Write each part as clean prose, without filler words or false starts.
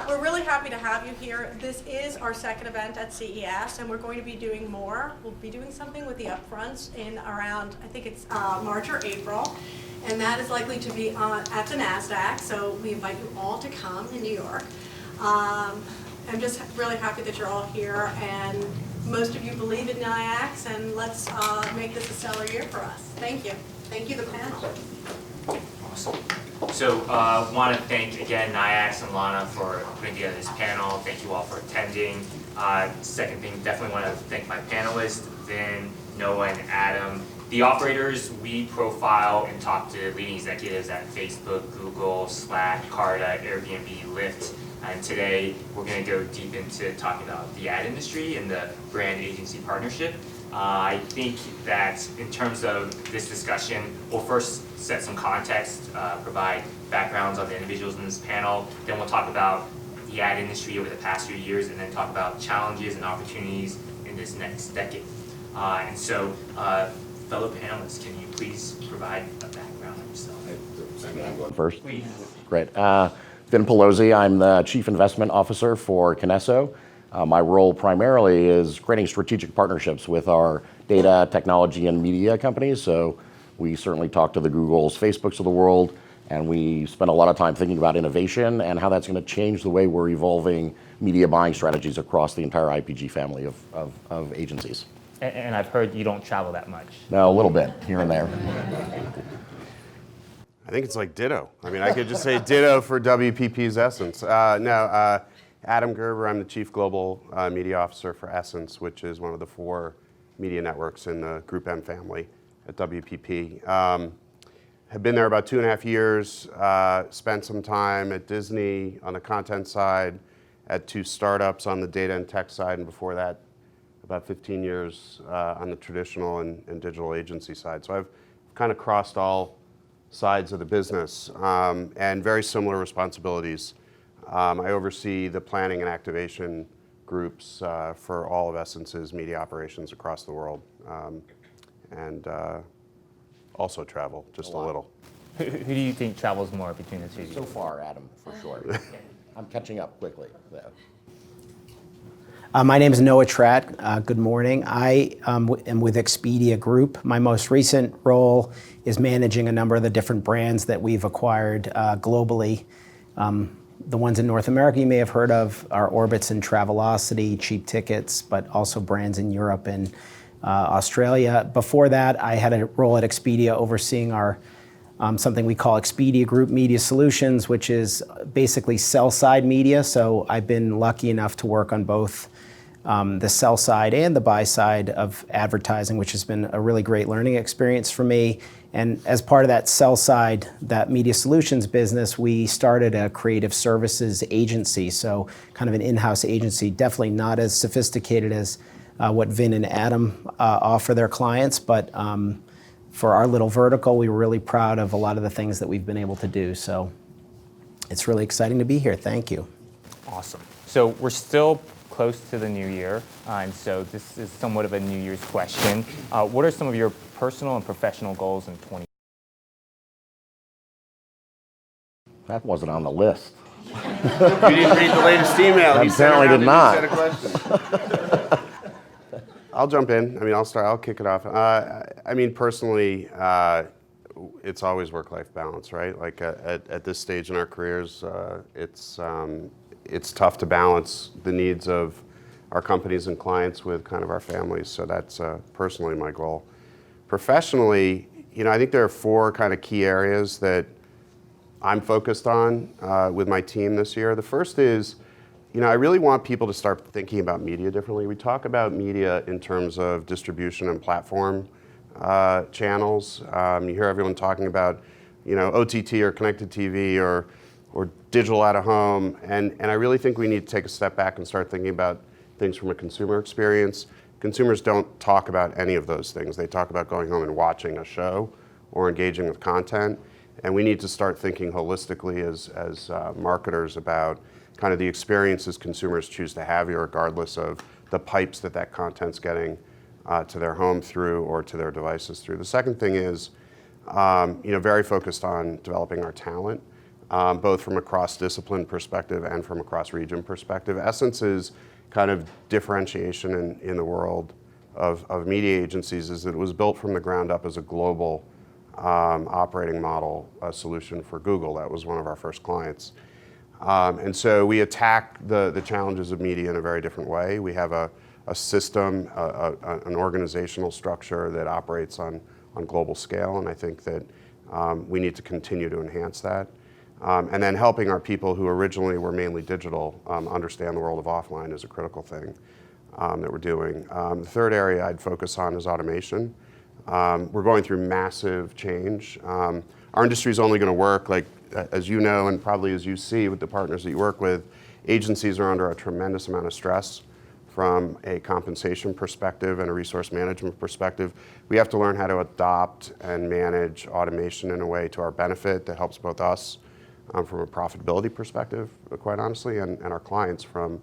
We're really happy to have you here. This is our second event at CES, and we're going to be doing more. We'll be doing something with the upfronts in around, I think it's March or April, and that is likely to be at the NASDAQ, so we invite you all to come in New York. I'm just really happy that you're all here, and most of you believe in NYIAX, and let's make this a stellar year for us. Thank you. Thank you, the panel. Awesome. So want to thank again NYIAX and Lana for putting together this panel. Thank you all for attending. Second thing, definitely want to thank my panelists, Vin, Noah, and Adam. The operators, we profile and talk to leading executives at Facebook, Google, Slack, Carta, Airbnb, Lyft. And today we're going to go deep into talking about the ad industry and the brand agency partnership. I think that in terms of this discussion, we'll first set some context, provide backgrounds on the individuals in this panel, then we'll talk about the ad industry over the past few years, and then talk about challenges and opportunities in this next decade. And so, fellow panelists, can you please provide a background on yourself? I'm going first. Please. Great. Vin Paolozzi, I'm the Chief Investment Officer for Kinesso. My role primarily is creating strategic partnerships with our data, technology, and media companies. So we certainly talk to the Googles, Facebooks of the world, and we spend a lot of time thinking about innovation and how that's going to change the way we're evolving media buying strategies across the entire IPG family of agencies. And I've heard you don't travel that much. No, a little bit here and there. I think it's like ditto. I mean, I could just say ditto for WPP's Essence. Adam Gerber, I'm the Chief Global Media Officer for Essence, which is one of the 4 media networks in the Group M family at WPP. Have been there about 2.5 years, spent some time at Disney on the content side, at 2 startups on the data and tech side, and before that, about 15 years on the traditional and digital agency side. So I've kind of crossed all sides of the business, and very similar responsibilities. I oversee the planning and activation groups for all of Essence's media operations across the world, and also travel just a little. Who do you think travels more between the two of you? So far, Adam, for sure. I'm catching up quickly, though. My name is Noah Tratt. Good morning. I am with Expedia Group. My most recent role is managing a number of the different brands that we've acquired globally. The ones in North America you may have heard of are Orbitz and Travelocity, Cheap Tickets, but also brands in Europe and Australia. Before that, I had a role at Expedia overseeing our something we call Expedia Group Media Solutions, which is basically sell-side media. So I've been lucky enough to work on both the sell side and the buy side of advertising, which has been a really great learning experience for me. And as part of that sell side, that media solutions business, we started a creative services agency. So kind of an in-house agency, definitely not as sophisticated as what Vin and Adam offer their clients, but for our little vertical, we were really proud of a lot of the things that we've been able to do. So it's really exciting to be here. Thank you. Awesome. So we're still close to the new year, and so this is somewhat of a New Year's question. What are some of your personal and professional goals in 2020? That wasn't on the list. You didn't read the latest email. I apparently did not. He said a question. I'll jump in. I mean, I'll start. I'll kick it off. I mean, personally, it's always work-life balance, right? Like at this stage in our careers, it's tough to balance the needs of our companies and clients with kind of our families. So that's personally my goal. Professionally, you know, I think there are 4 kind of key areas that I'm focused on with my team this year. The first is, you know, I really want people to start thinking about media differently. We talk about media in terms of distribution and platform channels. You hear everyone talking about, you know, OTT or connected TV or digital out of home, and I really think we need to take a step back and start thinking about things from a consumer experience. Consumers don't talk about any of those things. They talk about going home and watching a show or engaging with content, and we need to start thinking holistically as marketers about kind of the experiences consumers choose to have here, regardless of the pipes that content's getting to their home through or to their devices through. The second thing is, you know, very focused on developing our talent. both from a cross-discipline perspective and from a cross-region perspective. Essence's kind of differentiation in the world of media agencies is that it was built from the ground up as a global operating model solution for Google. That was one of our first clients. And so we attack the challenges of media in a very different way. We have a system, an organizational structure that operates on global scale, and I think that we need to continue to enhance that. And then helping our people who originally were mainly digital understand the world of offline is a critical thing that we're doing. The third area I'd focus on is automation. We're going through massive change. Our industry is only going to work, like as you know, and probably as you see with the partners that you work with, agencies are under a tremendous amount of stress from a compensation perspective and a resource management perspective. We have to learn how to adopt and manage automation in a way to our benefit that helps both us from a profitability perspective, quite honestly, and our clients from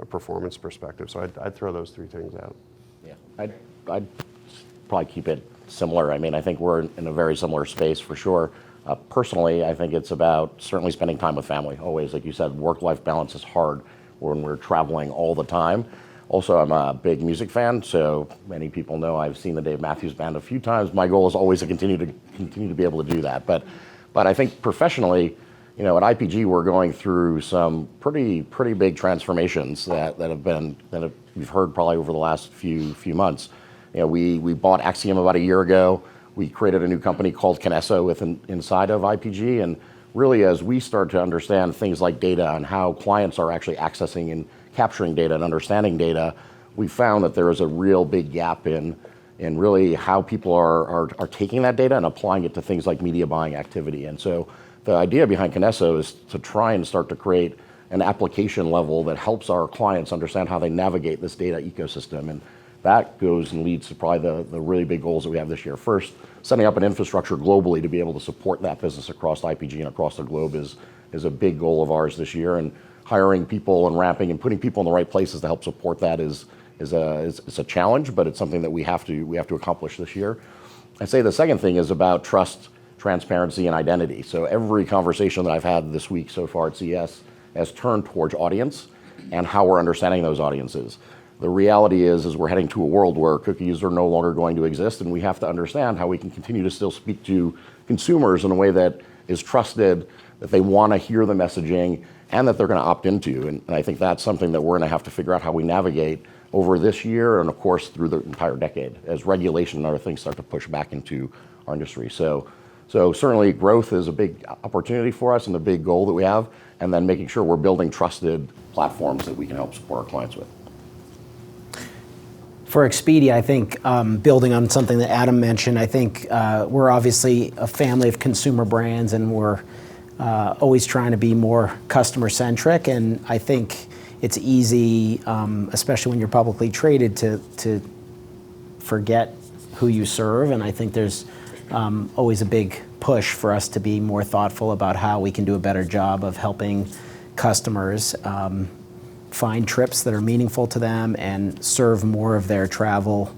a performance perspective. So I'd throw those three things out. Yeah, I'd probably keep it similar. I mean, I think we're in a very similar space for sure. Personally, I think it's about certainly spending time with family. Always, like you said, work-life balance is hard when we're traveling all the time. Also, I'm a big music fan, so many people know I've seen the Dave Matthews Band a few times. My goal is always to continue to be able to do that. But I think professionally, you know, at IPG we're going through some pretty big transformations that we've heard probably over the last few months. You know, we bought Acxiom about a year ago. We created a new company called Kinesso inside of IPG, and really as we start to understand things like data and how clients are actually accessing and capturing data and understanding data, we found that there is a real big gap in really how people are taking that data and applying it to things like media buying activity. And so the idea behind Kinesso is to try and start to create an application level that helps our clients understand how they navigate this data ecosystem. And that goes and leads to probably the really big goals that we have this year. First, setting up an infrastructure globally to be able to support that business across IPG and across the globe is a big goal of ours this year. And hiring people and ramping and putting people in the right places to help support that is a challenge, but it's something that we have to accomplish this year. I'd say the second thing is about trust, transparency, and identity. So every conversation that I've had this week so far at CES has turned towards audience and how we're understanding those audiences. The reality is we're heading to a world where cookies are no longer going to exist, and we have to understand how we can continue to still speak to consumers in a way that is trusted, that they want to hear the messaging, and that they're going to opt into. And I think that's something that we're going to have to figure out how we navigate over this year and, of course, through the entire decade as regulation and other things start to push back into our industry. So certainly growth is a big opportunity for us and a big goal that we have, and then making sure we're building trusted platforms that we can help support our clients with. For Expedia, I think building on something that Adam mentioned, I think we're obviously a family of consumer brands, and we're always trying to be more customer-centric. And I think it's easy, especially when you're publicly traded, to forget who you serve. And I think there's always a big push for us to be more thoughtful about how we can do a better job of helping customers find trips that are meaningful to them and serve more of their travel,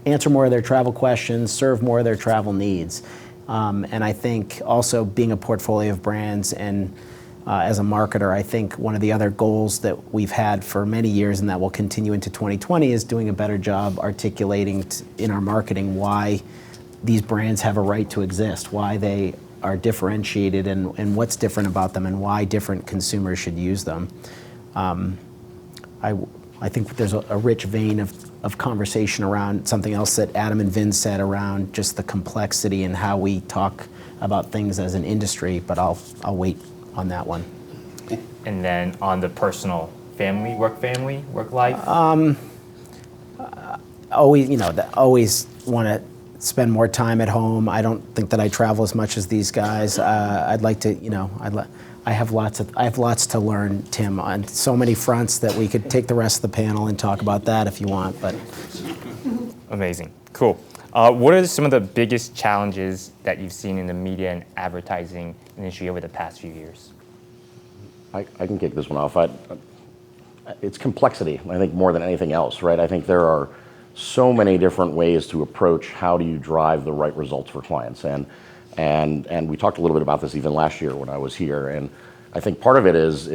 answer more of their travel questions, serve more of their travel needs. And I think also being a portfolio of brands and as a marketer, I think one of the other goals that we've had for many years and that will continue into 2020 is doing a better job articulating in our marketing why these brands have a right to exist, why they are differentiated and what's different about them and why different consumers should use them. I think there's a rich vein of conversation around something else that Adam and Vin said around just the complexity and how we talk about things as an industry, but I'll wait on that one. And then on the personal work life? Always want to spend more time at home. I don't think that I travel as much as these guys. I'd like to, I have lots to learn, Tim, on so many fronts that we could take the rest of the panel and talk about that if you want. But Amazing, cool. What are some of the biggest challenges that you've seen in the media and advertising industry over the past few years? I can kick this one off. It's complexity, I think, more than anything else, right? I think there are so many different ways to approach how do you drive the right results for clients. And And we talked a little bit about this even last year when I was here. And I think part of it is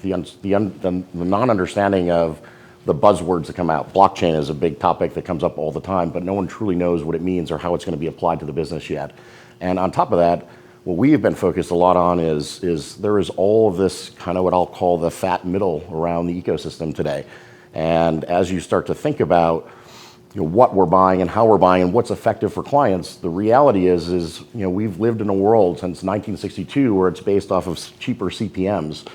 the non-understanding of the buzzwords that come out. Blockchain is a big topic that comes up all the time, but no one truly knows what it means or how it's going to be applied to the business yet. And on top of that, what we have been focused a lot on is there is all of this kind of what I'll call the fat middle around the ecosystem today. And as you start to think about what we're buying and how we're buying and what's effective for clients, the reality is we've lived in a world since 1962 where it's based off of cheaper CPMs,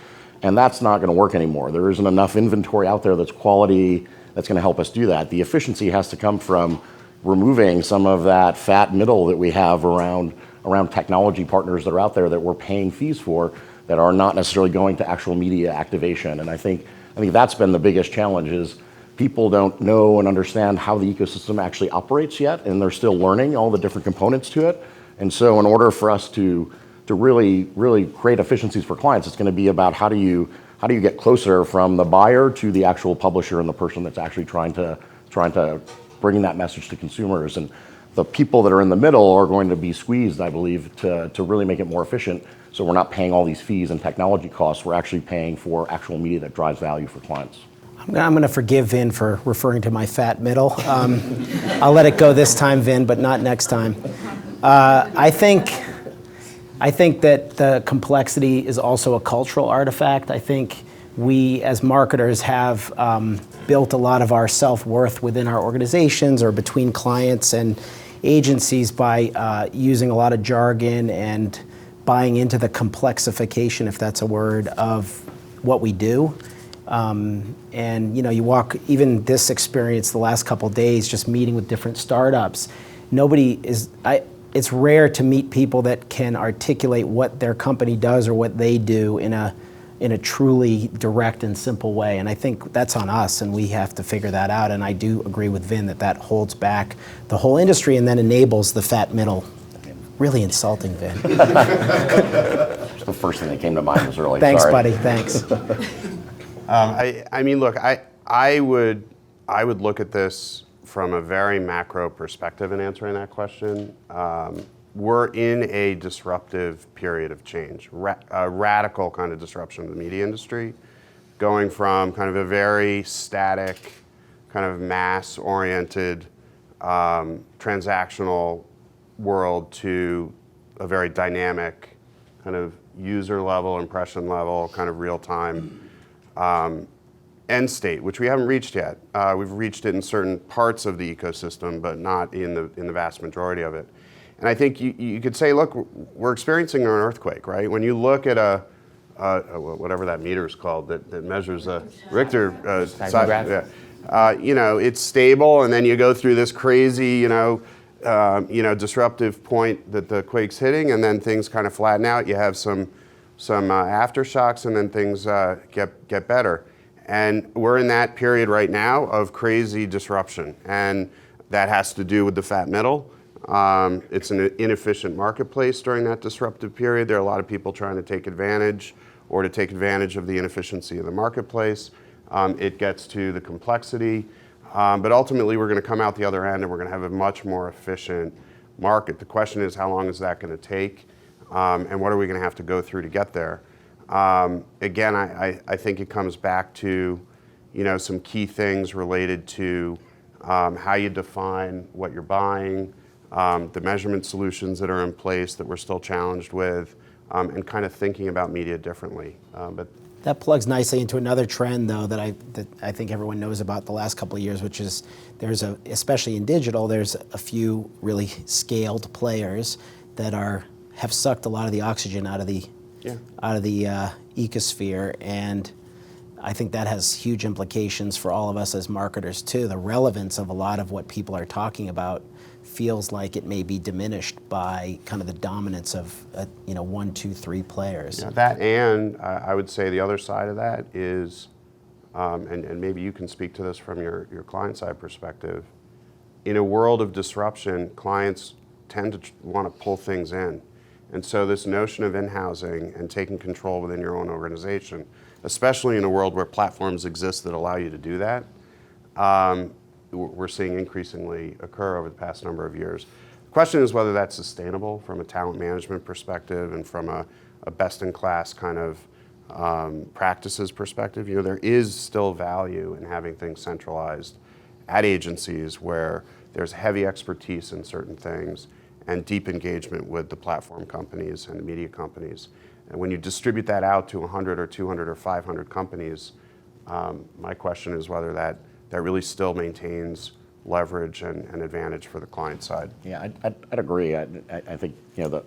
and that's not going to work anymore. There isn't enough inventory out there that's quality that's going to help us do that. The efficiency has to come from removing some of that fat middle that we have around technology partners that are out there that we're paying fees for that are not necessarily going to actual media activation. And I think that's been the biggest challenge is people don't know and understand how the ecosystem actually operates yet, and they're still learning all the different components to it. And so in order for us to really create efficiencies for clients, it's going to be about how do you get closer from the buyer to the actual publisher and the person that's actually trying to bring that message to consumers. And the people that are in the middle are going to be squeezed, I believe, to really make it more efficient. So we're not paying all these fees and technology costs. We're actually paying for actual media that drives value for clients. I'm going to forgive Vin for referring to my fat middle. I'll let it go this time, Vin, but not next time. I think that the complexity is also a cultural artifact. I think we as marketers have built a lot of our self-worth within our organizations or between clients and agencies by using a lot of jargon and buying into the complexification, if that's a word, of what we do. And you walk, even this experience the last couple of days, just meeting with different startups, it's rare to meet people that can articulate what their company does or what they do in a truly direct and simple way. And I think that's on us, and we have to figure that out. And I do agree with Vin that holds back the whole industry and then enables the fat middle. Really insulting, Vin. Just the first thing that came to mind was early. Thanks, Sorry. buddy. Thanks. I mean, look, I would look at this from a very macro perspective in answering that question. We're in a disruptive period of change, a radical kind of disruption of the media industry, going from kind of a very static, kind of mass-oriented, transactional world to a very dynamic, kind of user level, impression level, kind of real-time end state, which we haven't reached yet. We've reached it in certain parts of the ecosystem, but not in the vast majority of it. And I think you could say, look, we're experiencing an earthquake, right? When you look at whatever that meter is called that measures a Richter size, it's stable, and then you go through this crazy, disruptive point that the quake's hitting, and then things kind of flatten out. You have some aftershocks, and then things get better. And we're in that period right now of crazy disruption, and that has to do with the fat middle. It's an inefficient marketplace during that disruptive period. There are a lot of people trying to take advantage of the inefficiency of the marketplace. It gets to the complexity, but ultimately we're going to come out the other end and we're going to have a much more efficient market. The question is, how long is that going to take, and what are we going to have to go through to get there? Again, I think it comes back to some key things related to how you define what you're buying, the measurement solutions that are in place that we're still challenged with, and kind of thinking about media differently. But that plugs nicely into another trend, though, that I think everyone knows about the last couple of years, which is especially in digital, there's a few really scaled players that have sucked a lot of the oxygen out of the ecosphere, and I think that has huge implications for all of us as marketers too. The relevance of a lot of what people are talking about feels like it may be diminished by kind of the dominance of 1, 2, 3 players. Yeah, that, and I would say the other side of that is, and maybe you can speak to this from your client side perspective. In a world of disruption, clients tend to want to pull things in. And so this notion of in-housing and taking control within your own organization, especially in a world where platforms exist that allow you to do that, we're seeing increasingly occur over the past number of years. Question is whether that's sustainable from a talent management perspective and from a best-in-class kind of practices perspective. There is still value in having things centralized at agencies where there's heavy expertise in certain things and deep engagement with the platform companies and media companies. And when you distribute that out to 100 or 200 or 500 companies, my question is whether that really still maintains leverage and advantage for the client side. Yeah, I'd agree. I think the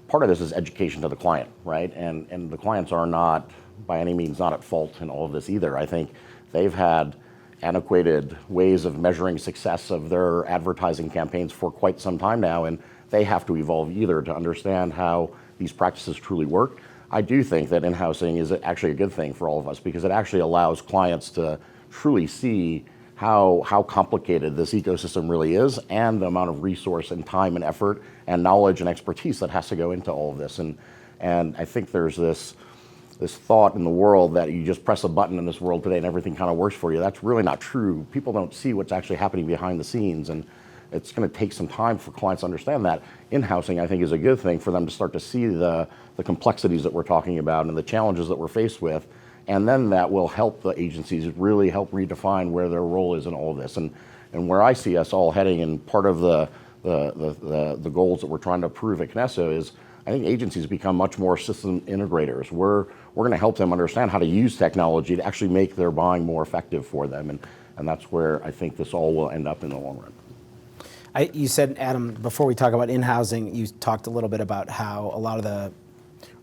part of this is education to the client, right? And the clients are not, by any means, not at fault in all of this either. I think they've had antiquated ways of measuring success of their advertising campaigns for quite some time now, and they have to evolve either to understand how these practices truly work. I do think that in-housing is actually a good thing for all of us because it actually allows clients to truly see how complicated this ecosystem really is and the amount of resource and time and effort and knowledge and expertise that has to go into all of this. And I think there's this thought in the world that you just press a button in this world today and everything kind of works for you. That's really not true. People don't see what's actually happening behind the scenes, and it's going to take some time for clients to understand that. In-housing, I think, is a good thing for them to start to see the complexities that we're talking about and the challenges that we're faced with. And then that will help the agencies really help redefine where their role is in all of this. And where I see us all heading, and part of the goals that we're trying to prove at Kinesso is, I think agencies become much more system integrators. We're going to help them understand how to use technology to actually make their buying more effective for them. And that's where I think this all will end up in the long run. You said, Adam, before we talk about in-housing, you talked a little bit about how a lot of the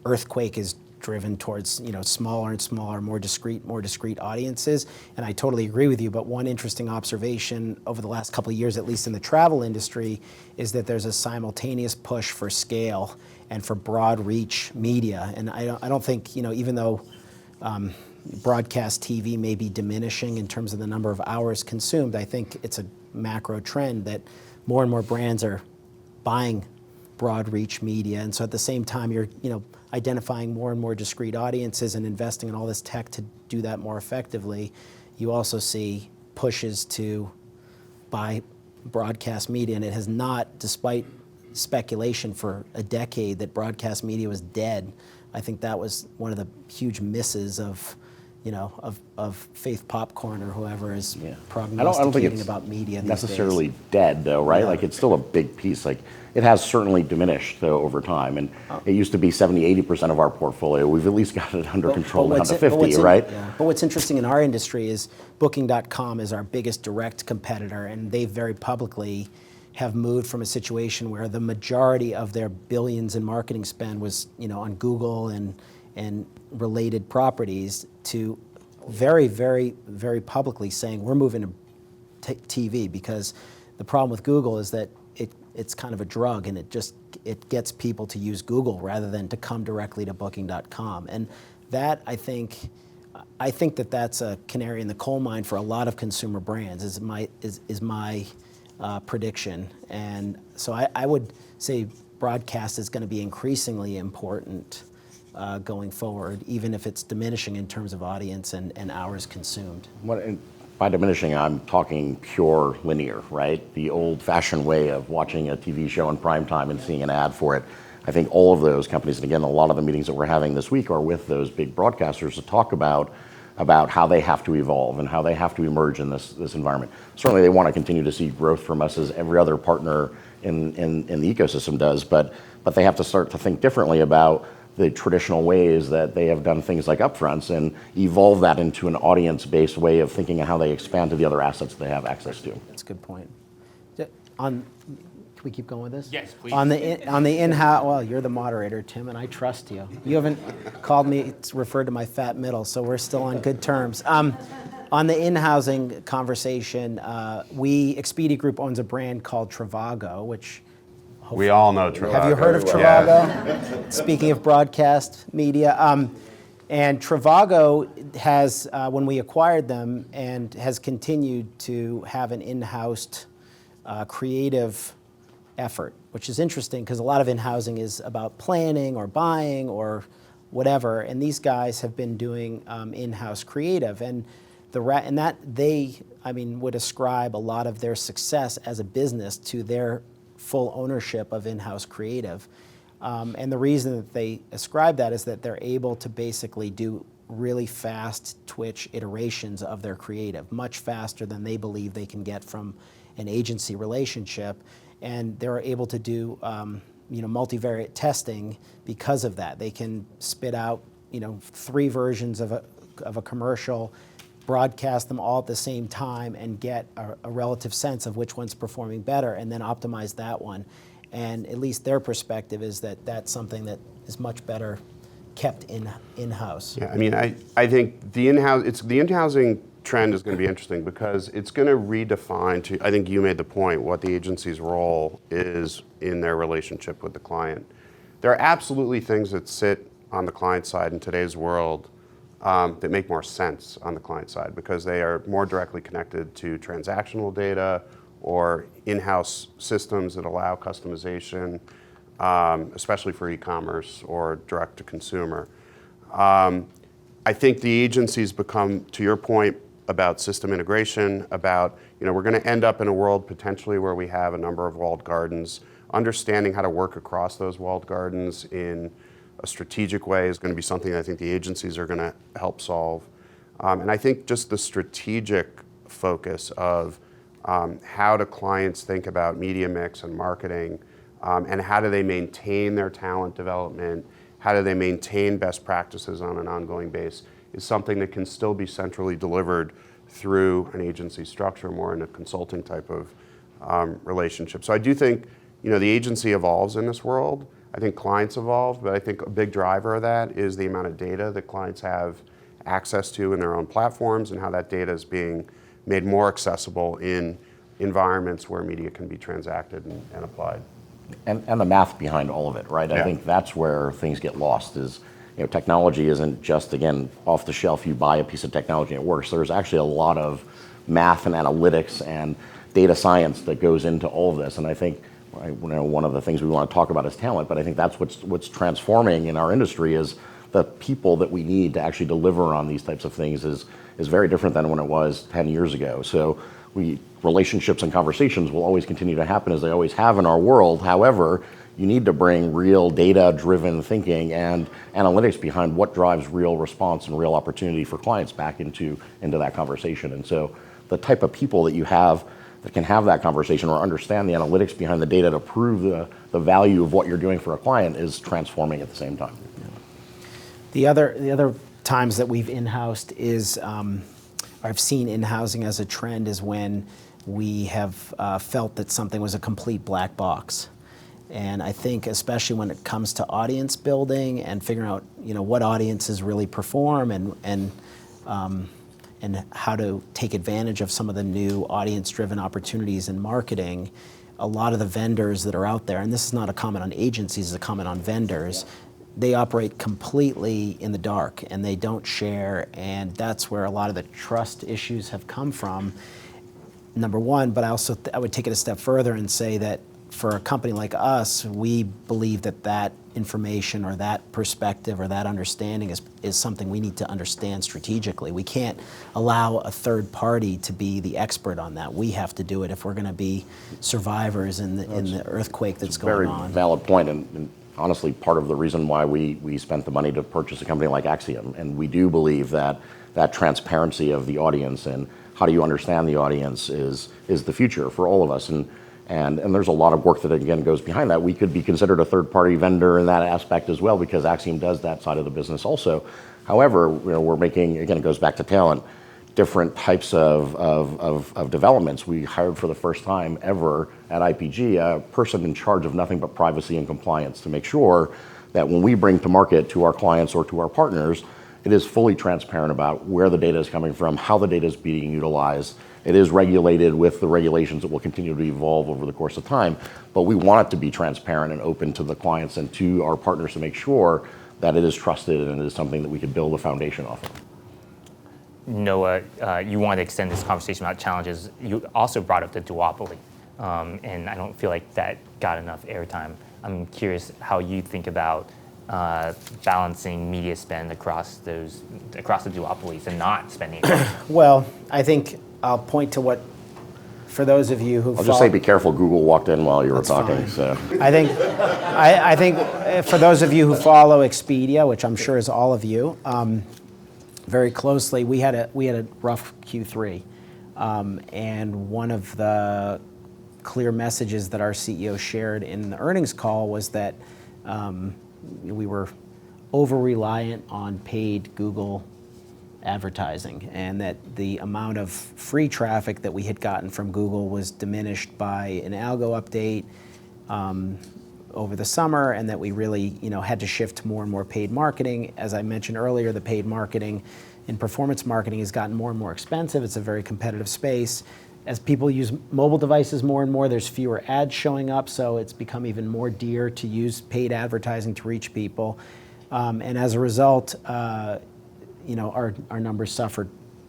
earthquake is driven towards smaller and smaller, more discrete audiences, and I totally agree with you. But one interesting observation over the last couple of years, at least in the travel industry, is that there's a simultaneous push for scale and for broad reach media. And I don't think even though broadcast TV may be diminishing in terms of the number of hours consumed, I think it's a macro trend that more and more brands are buying broad reach media, and so at the same time you're identifying more and more discrete audiences and investing in all this tech to do that more effectively. You also see pushes to buy broadcast media, and it has not, despite speculation for a decade that broadcast media was dead. I think that was one of the huge misses of Faith Popcorn or whoever is prognosticating I don't think it's about media these necessarily days. dead though, right? Yeah. Like it's still a big piece. Like it has certainly diminished though over time, and it used to be 70-80% of our portfolio. We've at least got it under control down to 50, right? But what's interesting in our industry is Booking.com is our biggest direct competitor, and they very publicly have moved from a situation where the majority of their billions in marketing spend was on Google and related properties to very, very, very publicly saying we're moving to TV, because the problem with Google is that it's kind of a drug, and it gets people to use Google rather than to come directly to Booking.com. And that I think that that's a canary in the coal mine for a lot of consumer brands is my prediction. And so I would say broadcast is going to be increasingly important going forward, even if it's diminishing in terms of audience and hours consumed. By diminishing, I'm talking pure linear, right? The old-fashioned way of watching a TV show in prime time and seeing an ad for it. I think all of those companies, and again, a lot of the meetings that we're having this week are with those big broadcasters to talk about how they have to evolve and how they have to emerge in this environment. Certainly they want to continue to see growth from us as every other partner in the ecosystem does, but they have to start to think differently about the traditional ways that they have done things like upfronts and evolve that into an audience-based way of thinking of how they expand to the other assets they have access to. That's a good point. Can we keep going with this? Yes, please. On the in-house, well, you're the moderator, Tim, and I trust you. You haven't called me, referred to my fat middle, so we're still on good terms. On the in-housing conversation, Expedia Group owns a brand called Trivago, which We all know Trivago. have you heard of Trivago? Speaking of broadcast media. And Trivago has, when we acquired them, and has continued to have an in-house creative effort, which is interesting because a lot of in-housing is about planning or buying or whatever, and these guys have been doing in-house creative, and would ascribe a lot of their success as a business to their full ownership of in-house creative. And the reason that they ascribe that is that they're able to basically do really fast twitch iterations of their creative, much faster than they believe they can get from an agency relationship. And they're able to do multivariate testing because of that. They can spit out 3 versions of a commercial, broadcast them all at the same time, and get a relative sense of which one's performing better, and then optimize that one. And at least their perspective is that that's something that is much better kept in-house. Yeah, I mean, I think the in-housing trend is going to be interesting because it's going to redefine, I think you made the point, what the agency's role is in their relationship with the client. There are absolutely things that sit on the client side in today's world that make more sense on the client side because they are more directly connected to transactional data or in-house systems that allow customization, especially for e-commerce or direct-to-consumer. I think the agencies become, to your point about system integration, about, we're going to end up in a world potentially where we have a number of walled gardens. Understanding how to work across those walled gardens in a strategic way is going to be something I think the agencies are going to help solve. And I think just the strategic focus of how do clients think about media mix and marketing, and how do they maintain their talent development, how do they maintain best practices on an ongoing basis, is something that can still be centrally delivered through an agency structure, more in a consulting type of relationship. So I do think the agency evolves in this world. I think clients evolve, but I think a big driver of that is the amount of data that clients have access to in their own platforms and how that data is being made more accessible in environments where media can be transacted and applied. And the math behind all of it, right? Yeah. I think that's where things get lost is, technology isn't just, again, off the shelf, you buy a piece of technology and it works. There's actually a lot of math and analytics and data science that goes into all of this. And I think one of the things we want to talk about is talent, but I think that's what's transforming in our industry is the people that we need to actually deliver on these types of things is very different than when it was 10 years ago. So relationships and conversations will always continue to happen as they always have in our world. However, you need to bring real data-driven thinking and analytics behind what drives real response and real opportunity for clients back into that conversation. And so the type of people that you have that can have that conversation or understand the analytics behind the data to prove the value of what you're doing for a client is transforming at the same time. The other times that we've in-housed is, I've seen in-housing as a trend is when we have felt that something was a complete black box. And I think especially when it comes to audience building and figuring out what audiences really perform and how to take advantage of some of the new audience-driven opportunities in marketing, a lot of the vendors that are out there, and this is not a comment on agencies, it's a comment on vendors, they operate completely in the dark and they don't share, and that's where a lot of the trust issues have come from, number one. But I would take it a step further and say that for a company like us, we believe that information or that perspective or that understanding is something we need to understand strategically. We can't allow a third party to be the expert on that. We have to do it if we're going to be survivors in the earthquake that's going on. Very valid point, and honestly, part of the reason why we spent the money to purchase a company like Acxiom, and we do believe that transparency of the audience and how do you understand the audience is the future for all of us. And there's a lot of work that, again, goes behind that. We could be considered a third-party vendor in that aspect as well because Acxiom does that side of the business also. However, we're making, again, it goes back to talent, different types of developments. We hired for the first time ever at IPG a person in charge of nothing but privacy and compliance to make sure that when we bring to market to our clients or to our partners, it is fully transparent about where the data is coming from, how the data is being utilized. It is regulated with the regulations that will continue to evolve over the course of time, but we want it to be transparent and open to the clients and to our partners to make sure that it is trusted and it is something that we can build a foundation off of. Noah, you wanted to extend this conversation about challenges. You also brought up the duopoly, and I don't feel like that got enough airtime. I'm curious how you think about balancing media spend across the duopolies and not spending. Well, I think I'll point to what for those of you who I'll just say be careful, Google walked in while you were That's talking, fine. so. I think for those of you who follow Expedia, which I'm sure is all of you, very closely, we had a rough Q3, and one of the clear messages that our CEO shared in the earnings call was that we were over-reliant on paid Google advertising, and that the amount of free traffic that we had gotten from Google was diminished by an algo update over the summer, and that we really had to shift to more and more paid marketing. As I mentioned earlier, the paid marketing and performance marketing has gotten more and more expensive. It's a very competitive space. As people use mobile devices more and more, there's fewer ads showing up, so it's become even more dear to use paid advertising to reach people. And as a result, our numbers suffered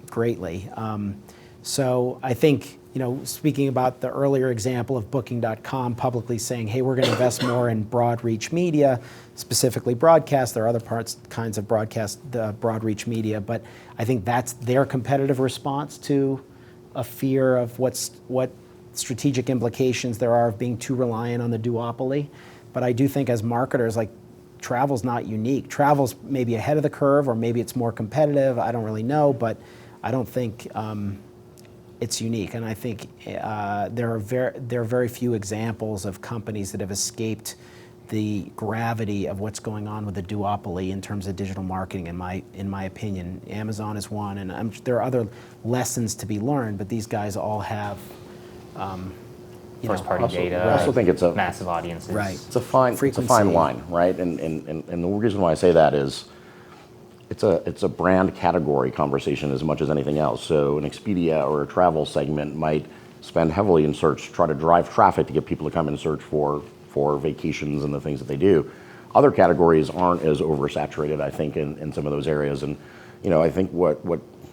greatly. So I think, speaking about the earlier example of Booking.com publicly saying, hey, we're going to invest more in broad reach media, specifically broadcast. There are other kinds of broadcast, broad reach media, but I think that's their competitive response to a fear of what strategic implications there are of being too reliant on the duopoly. But I do think as marketers, travel's not unique. Travel's maybe ahead of the curve, or maybe it's more competitive. I don't really know, but I don't think it's unique. And I think there are very few examples of companies that have escaped the gravity of what's going on with the duopoly in terms of digital marketing. In my opinion, Amazon is one, and there are other lessons to be learned. But these guys all have First-party data. I also think it's a massive audiences. Right. It's a fine line, right? And the reason why I say that is it's a brand category conversation as much as anything else. So an Expedia or a travel segment might spend heavily in search, try to drive traffic to get people to come and search for vacations and the things that they do. Other categories aren't as oversaturated, I think, in some of those areas. And I think what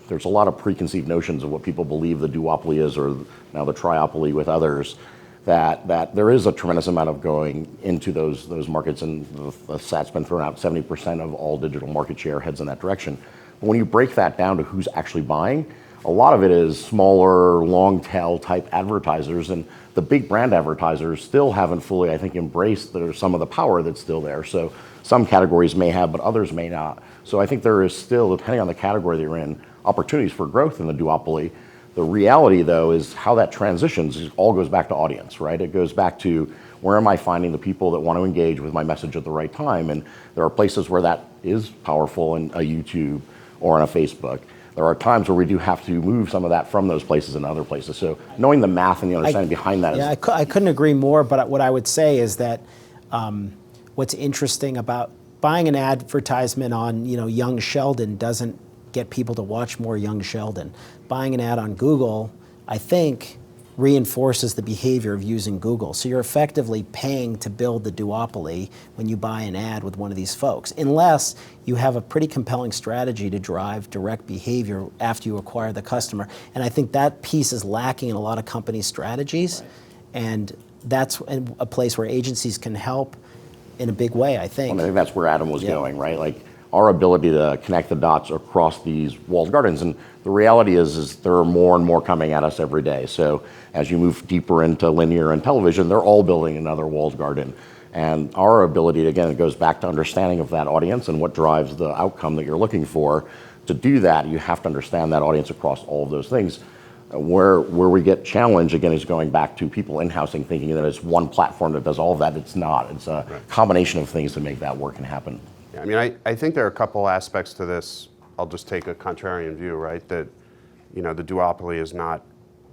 there's a lot of preconceived notions of what people believe the duopoly is, or now the triopoly with others. That there is a tremendous amount of going into those markets, and the stat's been thrown out, 70% of all digital market share heads in that direction. But when you break that down to who's actually buying, a lot of it is smaller, long tail type advertisers, and the big brand advertisers still haven't fully, I think, embraced some of the power that's still there. So some categories may have, but others may not. So I think there is still, depending on the category that you're in, opportunities for growth in the duopoly. The reality, though, is how that transitions. It all goes back to audience, right? It goes back to where am I finding the people that want to engage with my message at the right time? And there are places where that is powerful in a YouTube or on a Facebook. There are times where we do have to move some of that from those places and other places. So knowing the math and the understanding behind that is... Yeah, I couldn't agree more, but what I would say is that what's interesting about buying an advertisement on Young Sheldon doesn't get people to watch more Young Sheldon. Buying an ad on Google, I think, reinforces the behavior of using Google. So you're effectively paying to build the duopoly when you buy an ad with one of these folks, unless you have a pretty compelling strategy to drive direct behavior after you acquire the customer. And I think that piece is lacking in a lot of companies' strategies, right. And that's a place where agencies can help in a big way, I think. Well, I think that's where Adam was going, right? Our ability to connect the dots across these walled gardens. And the reality is there are more and more coming at us every day. So as you move deeper into linear and television, they're all building another walled garden. And our ability, again, it goes back to understanding of that audience and what drives the outcome that you're looking for. To do that, you have to understand that audience across all of those things. Where we get challenged, again, is going back to people in-housing, thinking that it's one platform that does all of that. It's not. It's a combination of things to make that work and happen. Yeah, I mean, I think there are a couple aspects to this. I'll just take a contrarian view, right? That, the duopoly is not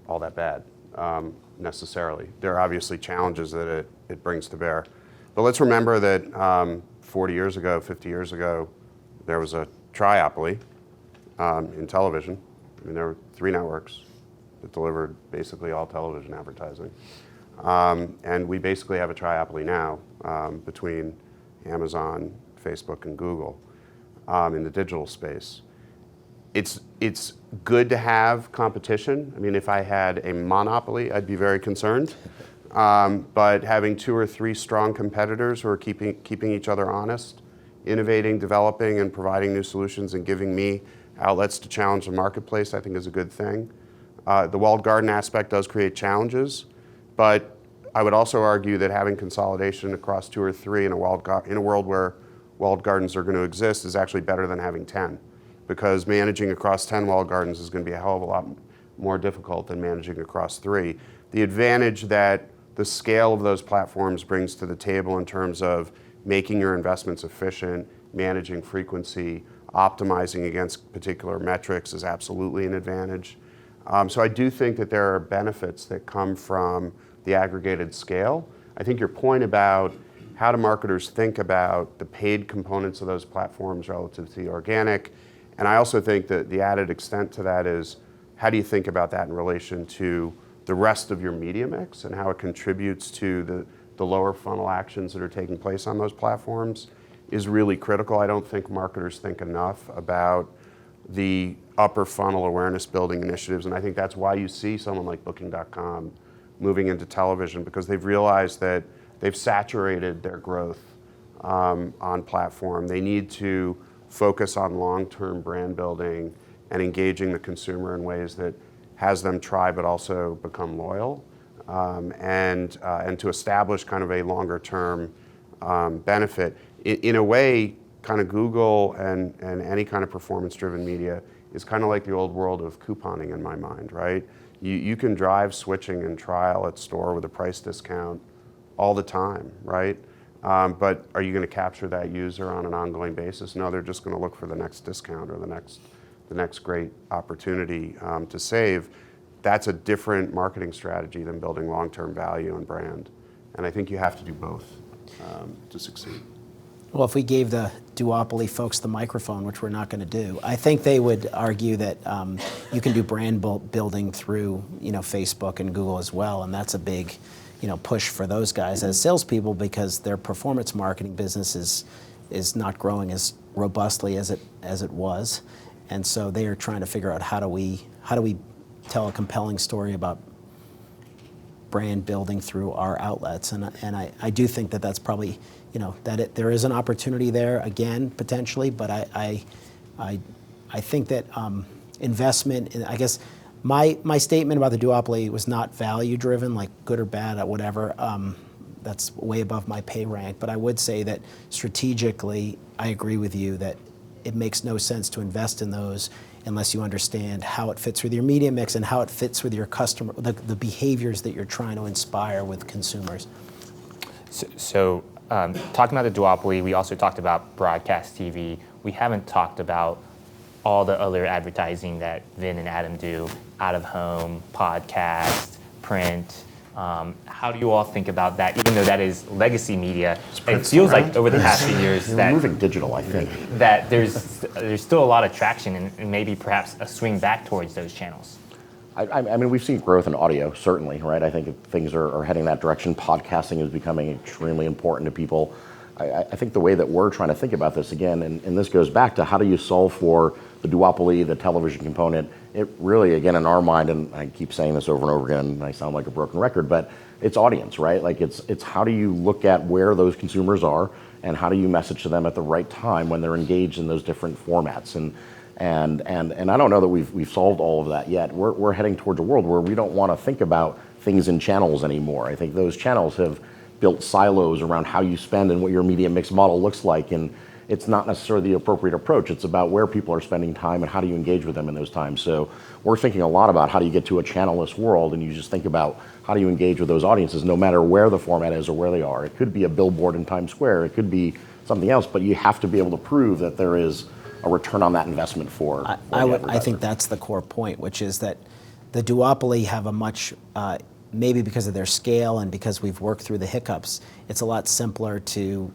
all that bad, necessarily. There are obviously challenges that it brings to bear. But let's remember that 40 years ago, 50 years ago, there was a triopoly in television. I mean, there were 3 networks that delivered basically all television advertising. And we basically have a triopoly now between Amazon, Facebook, and Google in the digital space. It's good to have competition. I mean, if I had a monopoly, I'd be very concerned. But having 2 or 3 strong competitors who are keeping each other honest, innovating, developing, and providing new solutions and giving me outlets to challenge the marketplace, I think is a good thing. The walled garden aspect does create challenges, but I would also argue that having consolidation across 2 or 3 in a world where walled gardens are going to exist is actually better than having 10, because managing across 10 walled gardens is going to be a hell of a lot more difficult than managing across 3. The advantage that the scale of those platforms brings to the table in terms of making your investments efficient, managing frequency, optimizing against particular metrics is absolutely an advantage. So I do think that there are benefits that come from the aggregated scale. I think your point about how do marketers think about the paid components of those platforms relative to the organic, and I also think that the added extent to that is how do you think about that in relation to the rest of your media mix and how it contributes to the lower funnel actions that are taking place on those platforms is really critical. I don't think marketers think enough about the upper funnel awareness building initiatives, and I think that's why you see someone like Booking.com moving into television, because they've realized that they've saturated their growth on platform. They need to focus on long-term brand building and engaging the consumer in ways that has them try but also become loyal, and to establish kind of a longer-term benefit. In a way, kind of Google and any kind of performance-driven media is kind of like the old world of couponing in my mind, right? You can drive switching and trial at store with a price discount all the time, right? But are you going to capture that user on an ongoing basis? No, they're just going to look for the next discount or the next great opportunity to save. That's a different marketing strategy than building long-term value and brand. And I think you have to do both to succeed. Well, if we gave the duopoly folks the microphone, which we're not going to do, I think they would argue that you can do brand building through, Facebook and Google as well, and that's a big, push for those guys as salespeople, because their performance marketing business is not growing as robustly as it was, and so they are trying to figure out how do we tell a compelling story about brand building through our outlets, and I do think that that's probably, there is an opportunity there again potentially, but I think that investment in, I guess my statement about the duopoly was not value driven, like good or bad or whatever. That's way above my pay rank, but I would say that strategically I agree with you that it makes no sense to invest in those unless you understand how it fits with your media mix and how it fits with your customer, the behaviors that you're trying to inspire with consumers. So talking about the duopoly, we also talked about broadcast TV. We haven't talked about all the other advertising that Vin and Adam do, out of home, podcast, print. How do you all think about that, even though that is legacy media? It feels like over the past few years We're moving digital, I think. that there's still a lot of traction and maybe perhaps a swing back towards those channels. I mean, we've seen growth in audio, certainly, right? I think things are heading that direction. Podcasting is becoming extremely important to people. I think the way that we're trying to think about this again, and this goes back to how do you solve for the duopoly, the television component, it really, again, in our mind, and I keep saying this over and over again, and I sound like a broken record, but it's audience, right? Like it's how do you look at where those consumers are and how do you message to them at the right time when they're engaged in those different formats? And I don't know that we've solved all of that yet. We're heading towards a world where we don't want to think about things in channels anymore. I think those channels have built silos around how you spend and what your media mix model looks like, and it's not necessarily the appropriate approach. It's about where people are spending time and how do you engage with them in those times. So we're thinking a lot about how do you get to a channelless world, and you just think about how do you engage with those audiences no matter where the format is or where they are. It could be a billboard in Times Square, it could be something else, but you have to be able to prove that there is a return on that investment for I think that's the core point, which is that the duopoly have a much, maybe because of their scale and because we've worked through the hiccups, it's a lot simpler to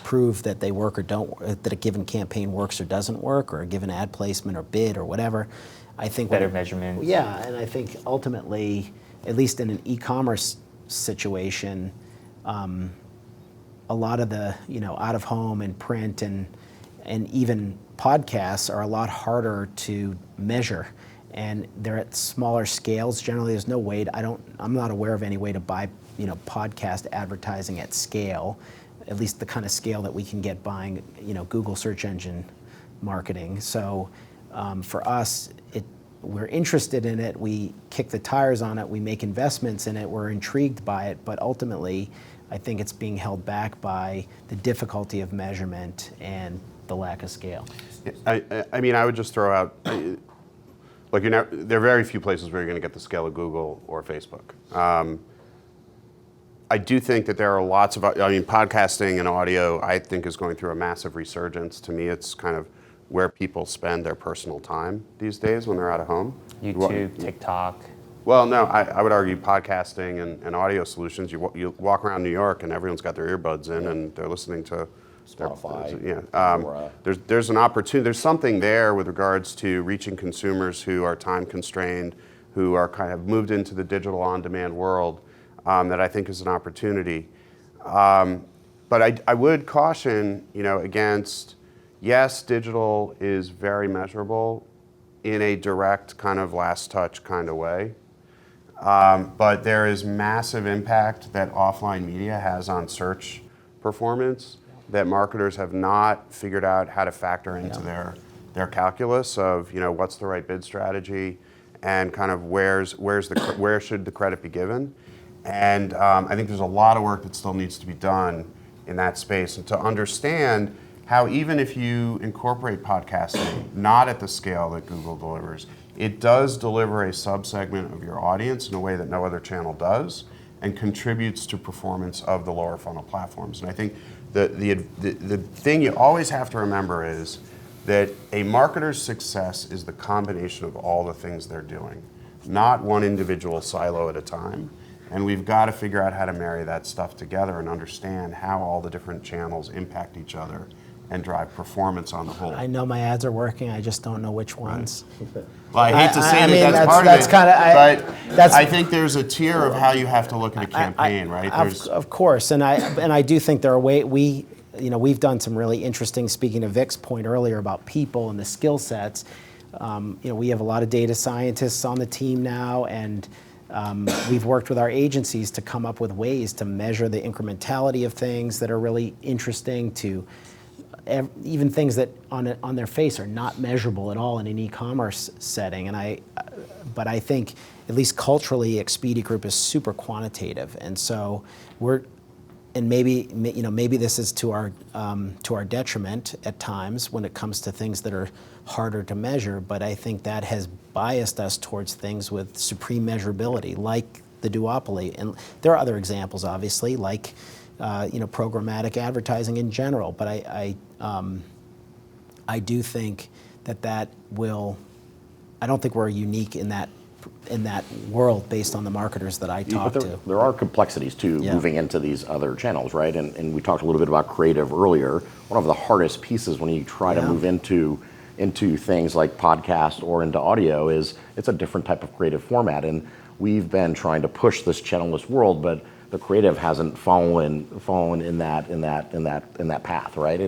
prove that they work or don't, that a given campaign works or doesn't work, or a given ad placement or bid or whatever. I think Better measurements. Yeah, and I think ultimately, at least in an e-commerce situation, a lot of the out of home and print and even podcasts are a lot harder to measure, and they're at smaller scales. Generally, there's no way I'm not aware of any way to buy podcast advertising at scale, at least the kind of scale that we can get buying Google search engine marketing. So for us, we're interested in it, we kick the tires on it, we make investments in it, we're intrigued by it, but ultimately, I think it's being held back by the difficulty of measurement and the lack of scale. I mean, I would just throw out, like, there are very few places where you're going to get the scale of Google or Facebook. I do think that there are lots of, I mean, podcasting and audio, I think, is going through a massive resurgence. To me, it's kind of where people spend their personal time these days when they're out of home. YouTube, TikTok. Well, no, I would argue podcasting and audio solutions. You walk around New York and everyone's got their earbuds in and they're listening to Spotify. There's an opportunity. There's something there with regards to reaching consumers who are time constrained, who are kind of moved into the digital on-demand world, that I think is an opportunity. But I would caution, against, yes, digital is very measurable in a direct kind of last touch kind of way. But there is massive impact that offline media has on search performance that marketers have not figured out how to factor into their calculus of, what's the right bid strategy and kind of where should the credit be given. And I think there's a lot of work that still needs to be done in that space, and to understand how, even if you incorporate podcasting, not at the scale that Google delivers, it does deliver a subsegment of your audience in a way that no other channel does, and contributes to performance of the lower funnel platforms. And I think the thing you always have to remember is that a marketer's success is the combination of all the things they're doing, not one individual silo at a time. And we've got to figure out how to marry that stuff together and understand how all the different channels impact each other and drive performance on the whole. I know my ads are working, I just don't know which ones. Well, I hate to say that's part of it, but I think there's a tier of how you have to look at a campaign, right? Of course, and I do think there are we've done some really interesting, speaking of Vic's point earlier about people and the skill sets, we have a lot of data scientists on the team now, and we've worked with our agencies to come up with ways to measure the incrementality of things that are really interesting, to even things that on their face are not measurable at all in an e-commerce setting. But I think, at least culturally, Expedia Group is super quantitative, and so maybe this is to our detriment at times when it comes to things that are harder to measure. But I think that has biased us towards things with supreme measurability, like the duopoly. And there are other examples, obviously, like programmatic advertising in general. But I do think that will. I don't think we're unique in that world based on the marketers that I talk to. There are complexities too, moving into these other channels, right? And we talked a little bit about creative earlier. One of the hardest pieces when you try to move into things like podcast or into audio is it's a different type of creative format. And we've been trying to push this channelless world, but the creative hasn't fallen in that path, right?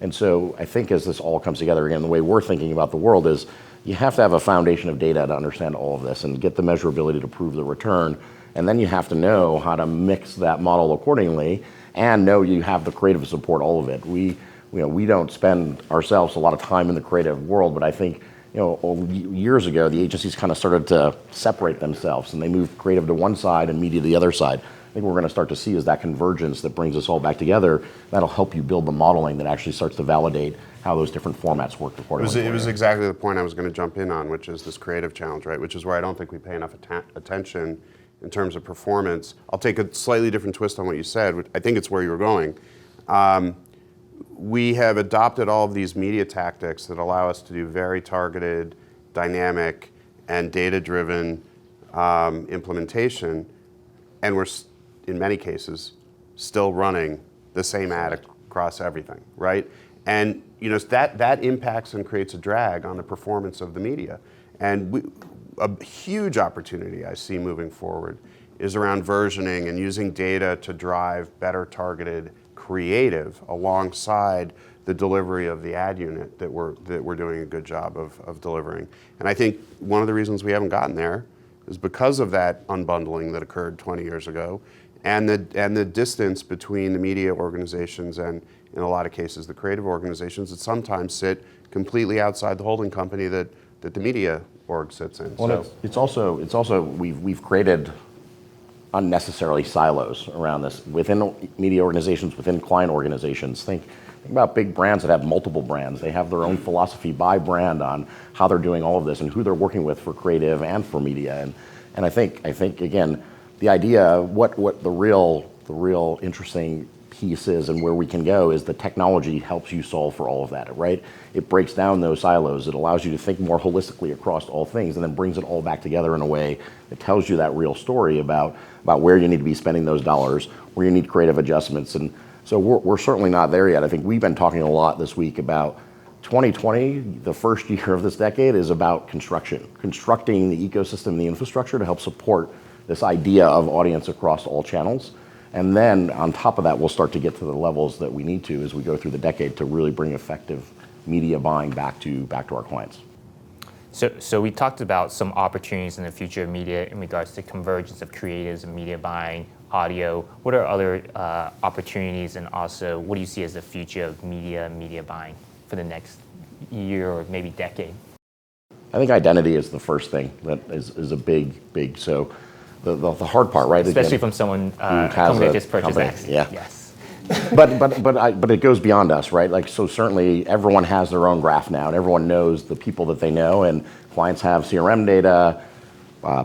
And so I think as this all comes together again, the way we're thinking about the world is you have to have a foundation of data to understand all of this and get the measurability to prove the return. And then you have to know how to mix that model accordingly and know you have the creative support all of it. We don't spend ourselves a lot of time in the creative world, but I think years ago the agencies kind of started to separate themselves and they moved creative to one side and media to the other side. I think what we're going to start to see is that convergence that brings us all back together. That'll help you build the modeling that actually starts to validate how those different formats work accordingly. It was exactly the point I was going to jump in on, which is this creative challenge, right? Which is where I don't think we pay enough attention in terms of performance. I'll take a slightly different twist on what you said, which I think it's where you were going. We have adopted all of these media tactics that allow us to do very targeted, dynamic, and data-driven implementation, and we're, in many cases, still running the same ad across everything, right? And that impacts and creates a drag on the performance of the media. And a huge opportunity I see moving forward is around versioning and using data to drive better targeted creative alongside the delivery of the ad unit that we're doing a good job of delivering. And I think one of the reasons we haven't gotten there is because of that unbundling that occurred 20 years ago, and the distance between the media organizations and, in a lot of cases, the creative organizations that sometimes sit completely outside the holding company that the media org sits in. Well, So it's also we've created unnecessarily silos around this within media organizations, within client organizations. Think about big brands that have multiple brands. They have their own philosophy by brand on how they're doing all of this and who they're working with for creative and for media. And I think again, the idea, what the real interesting piece is and where we can go is the technology helps you solve for all of that, right? It breaks down those silos. It allows you to think more holistically across all things and then brings it all back together in a way that tells you that real story about where you need to be spending those dollars, where you need creative adjustments. And so we're certainly not there yet. I think we've been talking a lot this week about 2020, the first year of this decade, is about constructing the ecosystem, the infrastructure to help support this idea of audience across all channels. And then on top of that, we'll start to get to the levels that we need to as we go through the decade to really bring effective media buying back to our clients. So we talked about some opportunities in the future of media in regards to convergence of creatives and media buying, audio. What are other opportunities, and also what do you see as the future of media buying for the next year or maybe decade? I think identity is the first thing that is a big. So the hard part, right? Especially again, from someone has coming a to just purchase company, X. yeah. Yes. But it goes beyond us, right? Like, so certainly everyone has their own graph now, and everyone knows the people that they know, and clients have CRM data,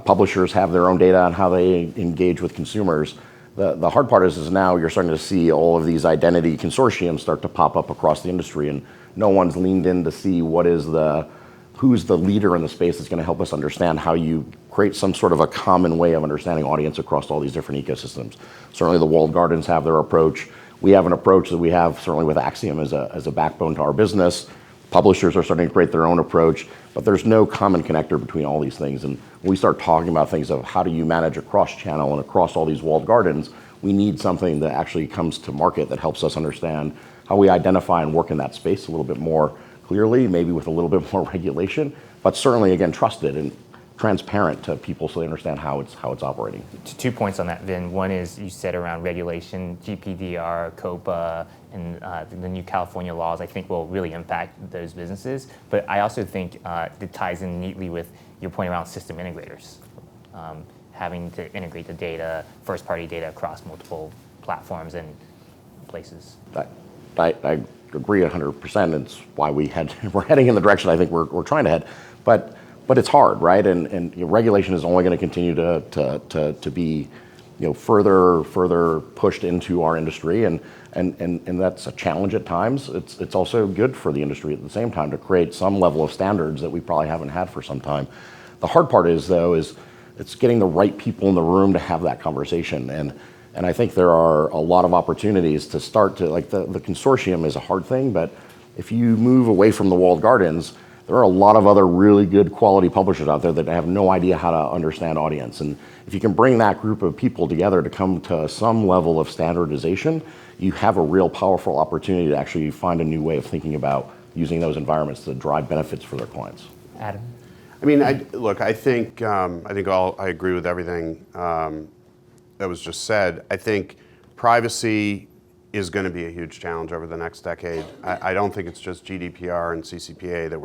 publishers have their own data on how they engage with consumers. The hard part is now you're starting to see all of these identity consortiums start to pop up across the industry, and no one's leaned in to see who's the leader in the space that's going to help us understand how you create some sort of a common way of understanding audience across all these different ecosystems. Certainly the walled gardens have their approach. We have an approach that we have certainly with Acxiom as a backbone to our business. Publishers are starting to create their own approach, but there's no common connector between all these things. And when we start talking about things of how do you manage across channel and across all these walled gardens, we need something that actually comes to market that helps us understand how we identify and work in that space a little bit more clearly, maybe with a little bit more regulation, but certainly, again, trusted and transparent to people so they understand how it's operating. 2 points on that, Vin. One is you said around regulation, GPDR, COPA, and the new California laws, I think will really impact those businesses. But I also think it ties in neatly with your point around system integrators, having to integrate the data, first-party data across multiple platforms and places. I agree 100%. It's why we're heading in the direction I think we're trying to head. But it's hard, right? And regulation is only going to continue to be further pushed into our industry, and that's a challenge at times. It's also good for the industry at the same time to create some level of standards that we probably haven't had for some time. The hard part is it's getting the right people in the room to have that conversation, and I think there are a lot of opportunities to start to, like, the consortium is a hard thing, but if you move away from the walled gardens, there are a lot of other really good quality publishers out there that have no idea how to understand audience. And if you can bring that group of people together to come to some level of standardization, you have a real powerful opportunity to actually find a new way of thinking about using those environments to drive benefits for their clients. Adam? I mean, I agree with everything that was just said. I think privacy is going to be a huge challenge over the next decade. I don't think it's just GDPR and CCPA that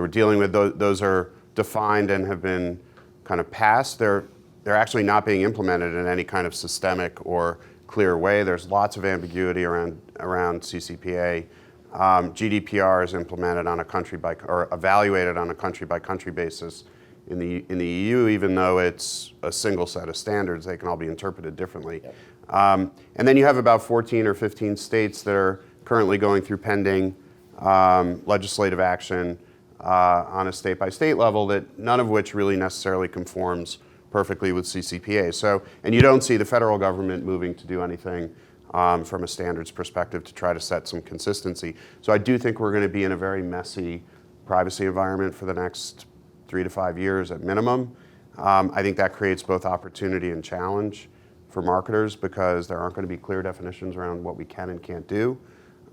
we're dealing with. Those are defined and have been kind of passed. They're actually not being implemented in any kind of systemic or clear way. There's lots of ambiguity around CCPA. GDPR is implemented on or evaluated on a country by country basis in the EU, even though it's a single set of standards. They can all be interpreted differently. Yep. And then you have about 14 or 15 states that are currently going through pending legislative action on a state-by-state level, that none of which really necessarily conforms perfectly with CCPA. So, and you don't see the federal government moving to do anything from a standards perspective to try to set some consistency. So I do think we're going to be in a very messy privacy environment for the next 3 to 5 years at minimum. I think that creates both opportunity and challenge for marketers, because there aren't going to be clear definitions around what we can and can't do.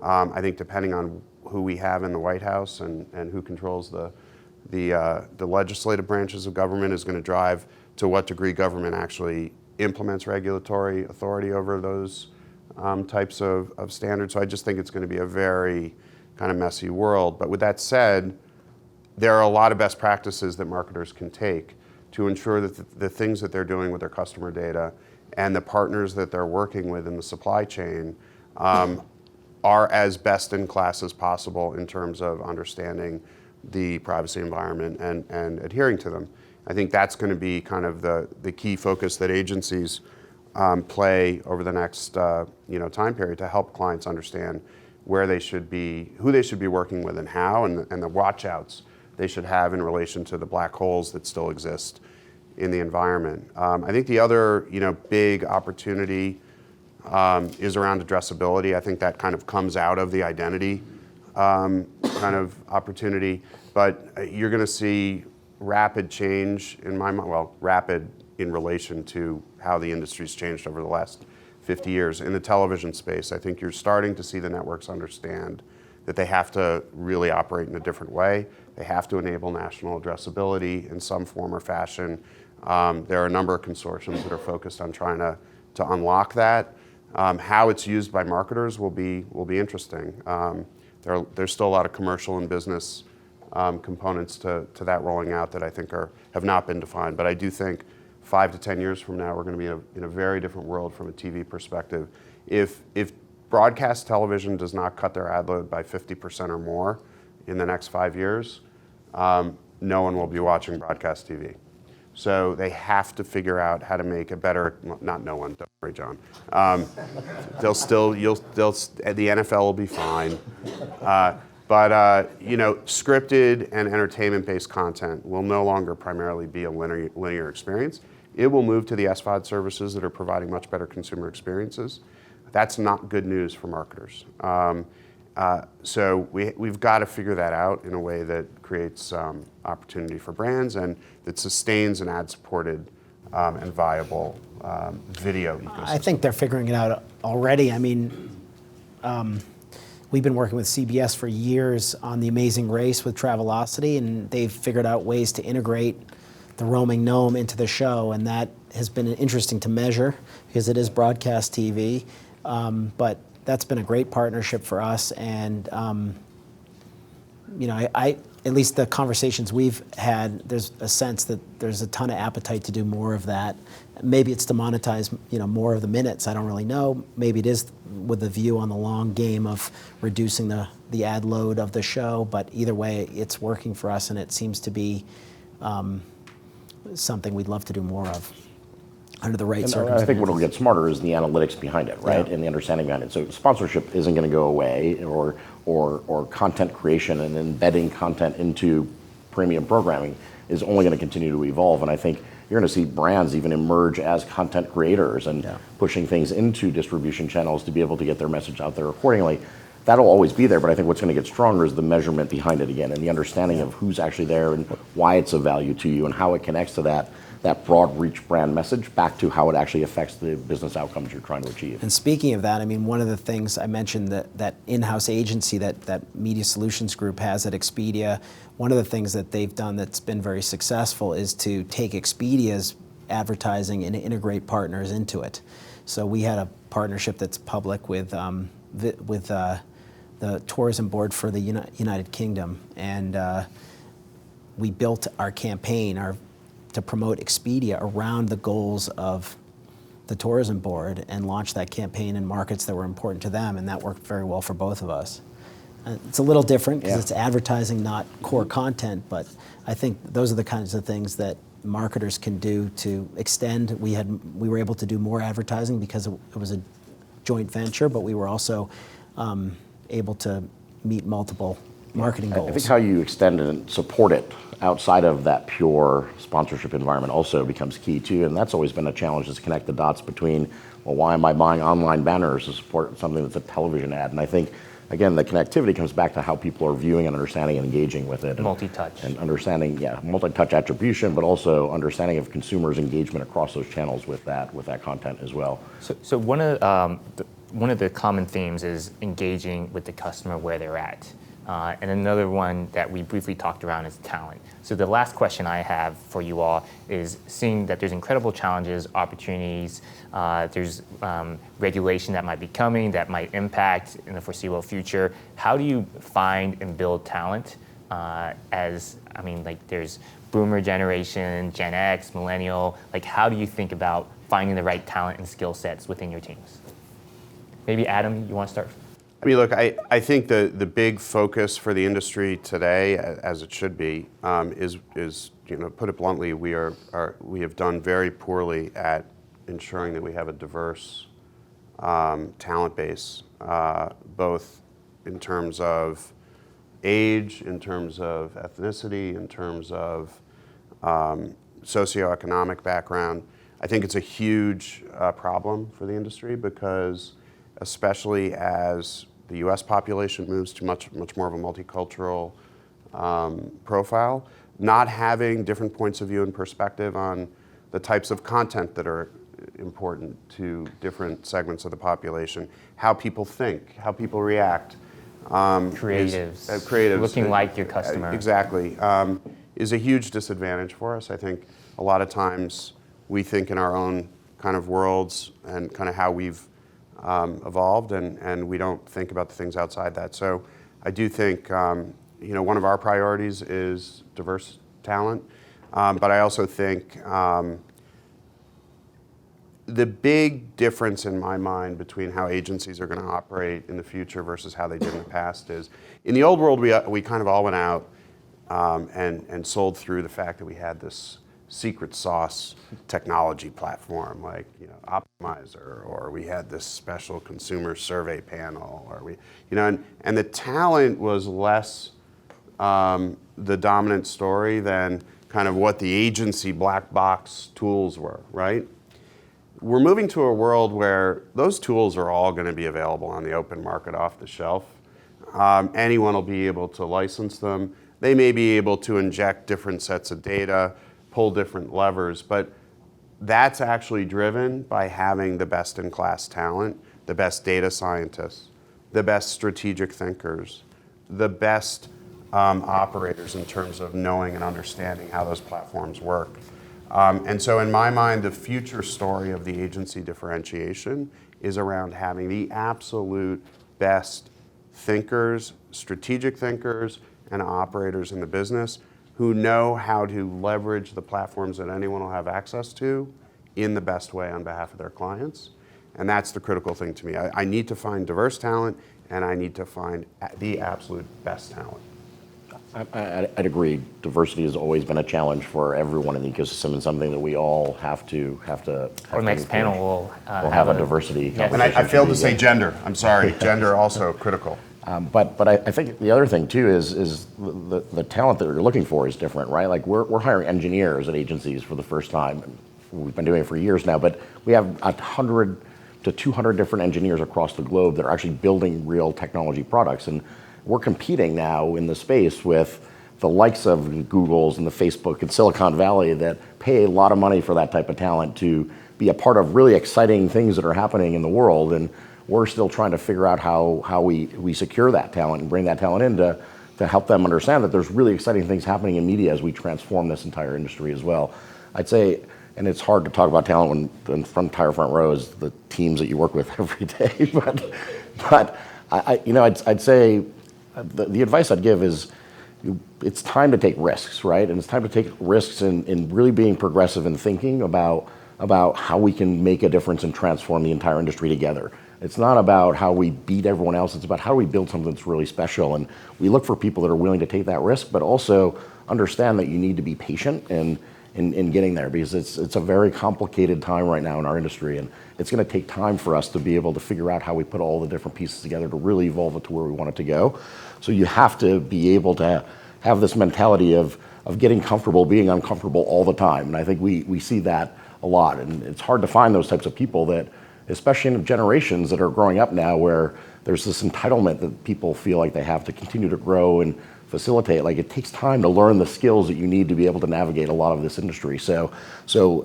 I think depending on who we have in the White House and who controls the legislative branches of government is going to drive to what degree government actually implements regulatory authority over those types of standards. So I just think it's going to be a very kind of messy world. But with that said, there are a lot of best practices that marketers can take to ensure that the things that they're doing with their customer data and the partners that they're working with in the supply chain are as best in class as possible in terms of understanding the privacy environment and adhering to them. I think that's going to be kind of the key focus that agencies play over the next time period to help clients understand where they should be, who they should be working with and how, and the watch outs they should have in relation to the black holes that still exist in the environment. I think the other big opportunity is around addressability. I think that kind of comes out of the identity kind of opportunity, but you're going to see rapid change in my mind, well, rapid in relation to how the industry's changed over the last 50 years. In the television space, I think you're starting to see the networks understand that they have to really operate in a different way. They have to enable national addressability in some form or fashion. There are a number of consortiums that are focused on trying to unlock that. How it's used by marketers will be interesting. There's still a lot of commercial and business components to that rolling out that I think have not been defined. But I do think 5 to 10 years from now, we're going to be in a very different world from a TV perspective. If broadcast television does not cut their ad load by 50% or more in the next 5 years, no one will be watching broadcast TV. So they have to figure out how to make a better, not no one, don't worry, John. The NFL will be fine. But scripted and entertainment-based content will no longer primarily be a linear experience. It will move to the SVOD services that are providing much better consumer experiences. That's not good news for marketers. So we've got to figure that out in a way that creates opportunity for brands and that sustains an ad-supported and viable video ecosystem. I think they're figuring it out already. I mean, we've been working with CBS for years on The Amazing Race with Travelocity, and they've figured out ways to integrate the roaming gnome into the show, and that has been interesting to measure because it is broadcast TV. But that's been a great partnership for us, and at least the conversations we've had, there's a sense that there's a ton of appetite to do more of that. Maybe it's to monetize, more of the minutes. I don't really know. Maybe it is with a view on the long game of reducing the ad load of the show. But either way, it's working for us, and it seems to be something we'd love to do more of under the right circumstances. I think what will get smarter is the analytics behind it, right? Yeah. And the understanding behind it. So sponsorship isn't going to go away, or content creation and embedding content into premium programming is only going to continue to evolve. And I think you're going to see brands even emerge as content creators and pushing things into distribution channels to be able to get their message out there accordingly. That'll always be there, but I think what's going to get stronger is the measurement behind it again, and the understanding of who's actually there and why it's of value to you and how it connects to that broad reach brand message back to how it actually affects the business outcomes you're trying to achieve. And speaking of that, I mean, one of the things I mentioned that in-house agency that Media Solutions Group has at Expedia, one of the things that they've done that's been very successful is to take Expedia's advertising and integrate partners into it. So we had a partnership that's public with the tourism board for the United Kingdom, and we built our campaign to promote Expedia around the goals of the tourism board and launched that campaign in markets that were important to them, and that worked very well for both of us. It's a little different because it's advertising, not core content, but I think those are the kinds of things that marketers can do to extend. We were able to do more advertising because it was a joint venture, but we were also able to meet multiple marketing goals. I think how you extend and support it outside of that pure sponsorship environment also becomes key too, and that's always been a challenge, is to connect the dots between, well, why am I buying online banners to support something that's a television ad? And I think, again, the connectivity comes back to how people are viewing and understanding and engaging with it. Multi-touch. And understanding, multi-touch attribution, but also understanding of consumers' engagement across those channels with that content as well. So one of the common themes is engaging with the customer where they're at. And another one that we briefly talked around is talent. So the last question I have for you all is, seeing that there's incredible challenges, opportunities, there's regulation that might be coming, that might impact in the foreseeable future. How do you find and build talent there's boomer generation, Gen X, millennial. Like, how do you think about finding the right talent and skill sets within your teams? Maybe Adam, you want to start? I mean, look, I think the big focus for the industry today, as it should be, is put it bluntly, we have done very poorly at ensuring that we have a diverse talent base, both in terms of age, in terms of ethnicity, in terms of socioeconomic background. I think it's a huge problem for the industry because, especially as the U.S. population moves to much more of a multicultural profile, not having different points of view and perspective on the types of content that are important to different segments of the population, how people think, how people react. Creatives, looking like your customer. Exactly, is a huge disadvantage for us. I think a lot of times we think in our own kind of worlds and kind of how we've evolved, and we don't think about the things outside that. So I do think one of our priorities is diverse talent, but I also think the big difference in my mind between how agencies are going to operate in the future versus how they did in the past is, in the old world, we kind of all went out and sold through the fact that we had this secret sauce technology platform like Optimizer, or we had this special consumer survey panel, or and the talent was less the dominant story than kind of what the agency black box tools were, right? We're moving to a world where those tools are all going to be available on the open market off the shelf. Anyone will be able to license them. They may be able to inject different sets of data, pull different levers, but that's actually driven by having the best-in-class talent, the best data scientists, the best strategic thinkers, the best operators in terms of knowing and understanding how those platforms work. And so in my mind, the future story of the agency differentiation is around having the absolute best thinkers, strategic thinkers, and operators in the business who know how to leverage the platforms that anyone will have access to in the best way on behalf of their clients. And that's the critical thing to me. I need to find diverse talent, and I need to find the absolute best talent. I'd agree. Diversity has always been a challenge for everyone in the ecosystem, and something that we all have to. Our next panel will have a diversity. Yes. And I failed to say gender. I'm sorry. Gender also critical. But I think the other thing too is the talent that we're looking for is different, right? Like we're hiring engineers at agencies for the first time. We've been doing it for years now, but we have 100 to 200 different engineers across the globe that are actually building real technology products, and we're competing now in the space with the likes of Googles and the Facebook and Silicon Valley that pay a lot of money for that type of talent to be a part of really exciting things that are happening in the world. And we're still trying to figure out how we secure that talent and bring that talent in to help them understand that there's really exciting things happening in media as we transform this entire industry as well. I'd say, and it's hard to talk about talent when the entire front row is the teams that you work with every day, but I'd say the advice I'd give is it's time to take risks, right? And it's time to take risks in really being progressive and thinking about how we can make a difference and transform the entire industry together. It's not about how we beat everyone else, it's about how we build something that's really special. And we look for people that are willing to take that risk, but also understand that you need to be patient in getting there, because it's a very complicated time right now in our industry, and it's going to take time for us to be able to figure out how we put all the different pieces together to really evolve it to where we want it to go. So you have to be able to have this mentality of getting comfortable being uncomfortable all the time, and I think we see that a lot, and it's hard to find those types of people that, especially in generations that are growing up now, where there's this entitlement that people feel like they have to continue to grow and facilitate. Like, it takes time to learn the skills that you need to be able to navigate a lot of this industry. So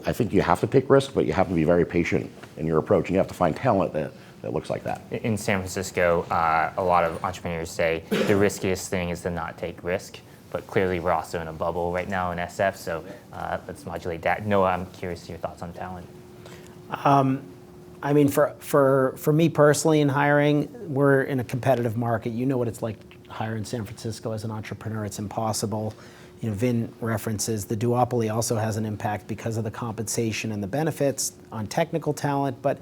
I think you have to take risks, but you have to be very patient in your approach, and you have to find talent that looks like that. In San Francisco, a lot of entrepreneurs say the riskiest thing is to not take risk, but clearly we're also in a bubble right now in SF, so let's modulate that. Noah, I'm curious your thoughts on talent. I mean, for me personally in hiring, we're in a competitive market. You know what it's like hire in San Francisco as an entrepreneur, it's impossible. You know, Vin references the duopoly also has an impact because of the compensation and the benefits on technical talent, but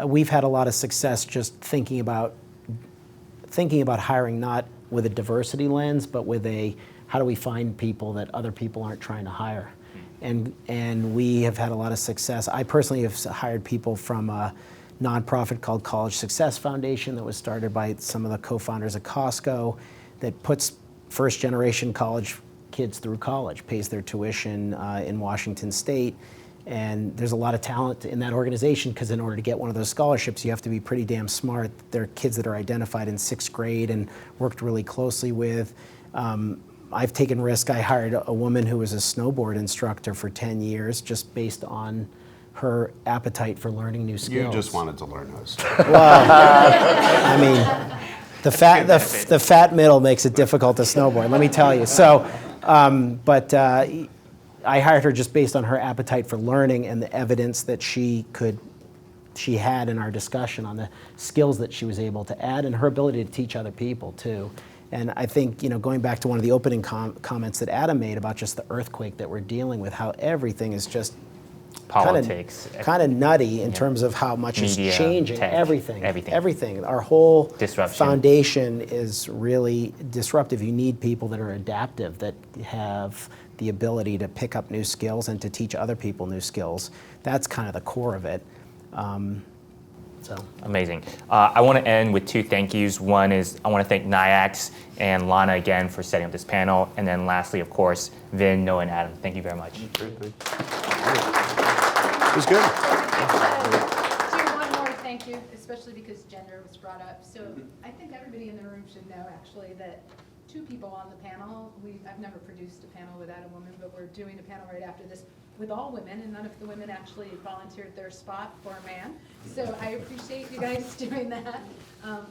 we've had a lot of success just thinking about hiring not with a diversity lens, but with a how do we find people that other people aren't trying to hire. And we have had a lot of success. I personally have hired people from a nonprofit called College Success Foundation that was started by some of the co-founders of Costco that puts first generation college kids through college, pays their tuition in Washington State. And there's a lot of talent in that organization because in order to get one of those scholarships, you have to be pretty damn smart. They're kids that are identified in 6th grade and worked really closely with. I've taken risk. I hired a woman who was a snowboard instructor for 10 years just based on her appetite for learning new skills. You just wanted to learn those. I mean, the fat middle makes it difficult to snowboard, let me tell you. So, I hired her just based on her appetite for learning and the evidence that she had in our discussion on the skills that she was able to add and her ability to teach other people too. And I think, you know, going back to one of the opening comments that Adam made about just the earthquake that we're dealing with, how everything is just Politics. kind of nutty in terms of how much Media, is changing. tech, Everything. Our whole Disruption. foundation is really disruptive. You need people that are adaptive, that have the ability to pick up new skills and to teach other people new skills. That's kind of the core of it. Amazing. I want to end with 2 thank yous. One is I want to thank NYIAX and Lana again for setting up this panel. And then lastly, of course, Vin, Noah, and Adam. Thank you very much. Great, it was good. Do one more thank you, especially because gender was brought up. So I think everybody in the room should know actually that 2 people on the panel, I've never produced a panel without a woman, but we're doing a panel right after this with all women, and none of the women actually volunteered their spot for a man. So I appreciate you guys doing that.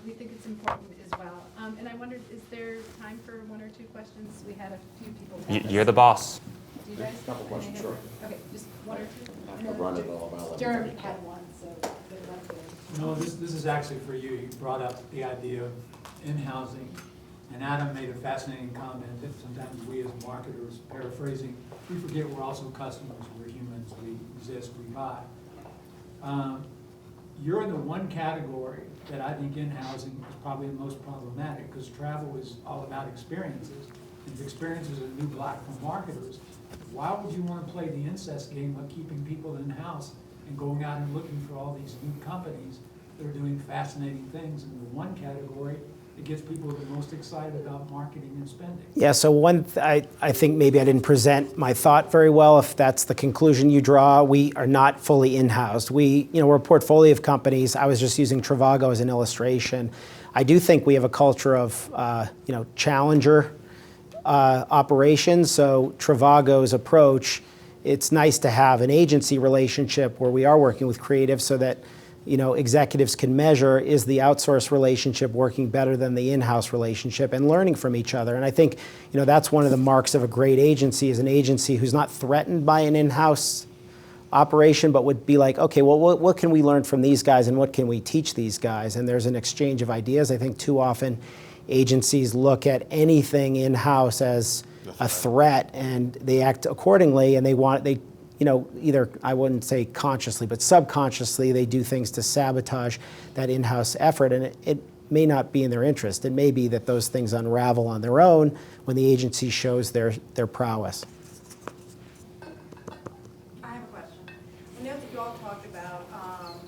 We think it's important as well. And I wondered, is there time for 1 or 2 questions? We had a few people. You're the boss. Do you guys? Couple questions, sure. Okay, just 1 or 2. I've run it all about. Gerber had one, so good luck there. No, this is actually for you. You brought up the idea of in-housing, and Adam made a fascinating comment that sometimes we as marketers, paraphrasing, we forget we're also customers, we're humans, we exist, we buy. You're in the one category that I think in-housing is probably the most problematic because travel is all about experiences. And if experiences are the new black for marketers, why would you want to play the incest game of keeping people in-house and going out and looking for all these new companies that are doing fascinating things in the one category that gets people the most excited about marketing and spending? Yeah, so I think maybe I didn't present my thought very well. If that's the conclusion you draw, we are not fully in-housed. We're a portfolio of companies. I was just using Trivago as an illustration. I do think we have a culture of challenger operations. So Trivago's approach, it's nice to have an agency relationship where we are working with creatives so that executives can measure, is the outsource relationship working better than the in-house relationship, and learning from each other. And I think that's one of the marks of a great agency, is an agency who's not threatened by an in-house operation, but would be like, okay, well, what can we learn from these guys and what can we teach these guys? And there's an exchange of ideas. I think too often agencies look at anything in-house as a threat and they act accordingly, and either, I wouldn't say consciously, but subconsciously, they do things to sabotage that in-house effort, and it may not be in their interest. It may be that those things unravel on their own when the agency shows their prowess. I have a question. I know that you all talked about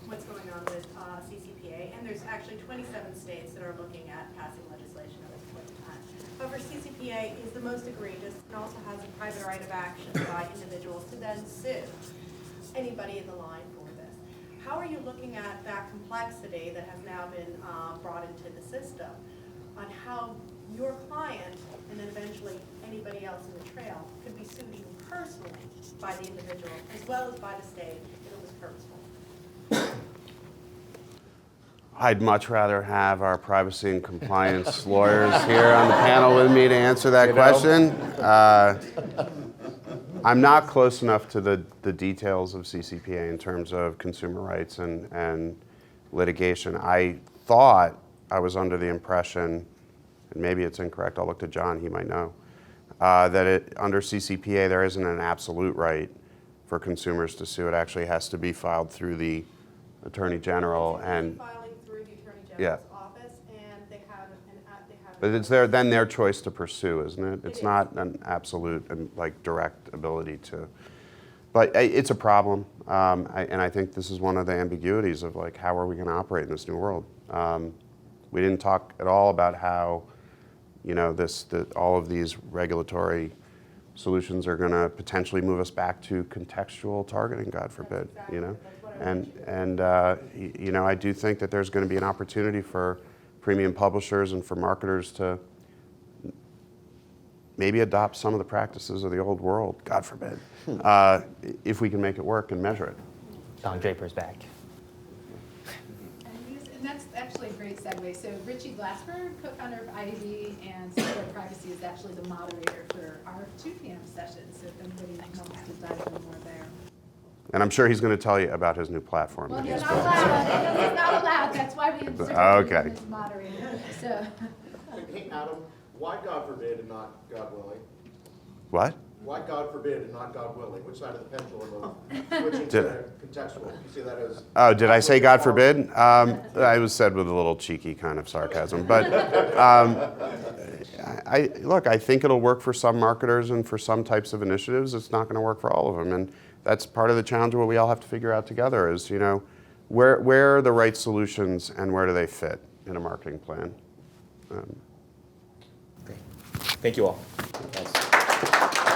what's going on with CCPA, and there's actually 27 states that are looking at passing legislation at this point in time. However, CCPA is the most egregious and also has a private right of action by individuals to then sue anybody in the line for this. How are you looking at that complexity that has now been brought into the system on how your client and then eventually anybody else in the trail could be sued even personally by the individual as well as by the state if it was purposeful? I'd much rather have our privacy and compliance lawyers here on the panel with me to answer that question. I'm not close enough to the details of CCPA in terms of consumer rights and litigation. I thought I was under the impression and maybe it's incorrect, I'll look to John, he might know, that under CCPA there isn't an absolute right for consumers to sue. It actually has to be filed through the Attorney General and. Filing through the Attorney Yeah. General's office, and they have. But it's then their choice to pursue, isn't it? It's not an absolute and like direct ability to. But it's a problem, and I think this is one of the ambiguities of like how are we going to operate in this new world. We didn't talk at all about how, you know, all of these regulatory solutions are going to potentially move us back to contextual targeting, God forbid. Exactly. You know, That's what I and you know, I do think that there's going to be an opportunity for premium publishers and for marketers to maybe adopt some of the practices of the old world, God forbid, if we can make it work and measure it. Don Draper's back. And that's actually a great segue. So Richie Glassberg, co-founder of IAB and Secure Privacy, is actually the moderator for our 2 p.m. session. So if anybody wants to dive in more there. And I'm sure he's going to tell you about his new platform. Well, that he's he's not built. allowed. He's not allowed. That's why we inserted Okay. him as moderator. So. Hey, Adam, why God forbid and not God willing? What? Why God forbid and not God willing? Which side of the pendulum of switching Did- to contextual? You see that as... Oh, did I say God forbid? I was said with a little cheeky kind of sarcasm. But look, I think it'll work for some marketers and for some types of initiatives. It's not going to work for all of them. And that's part of the challenge of what we all have to figure out together is, you know, where are the right solutions and where do they fit in a marketing plan? Thank you all. Thanks.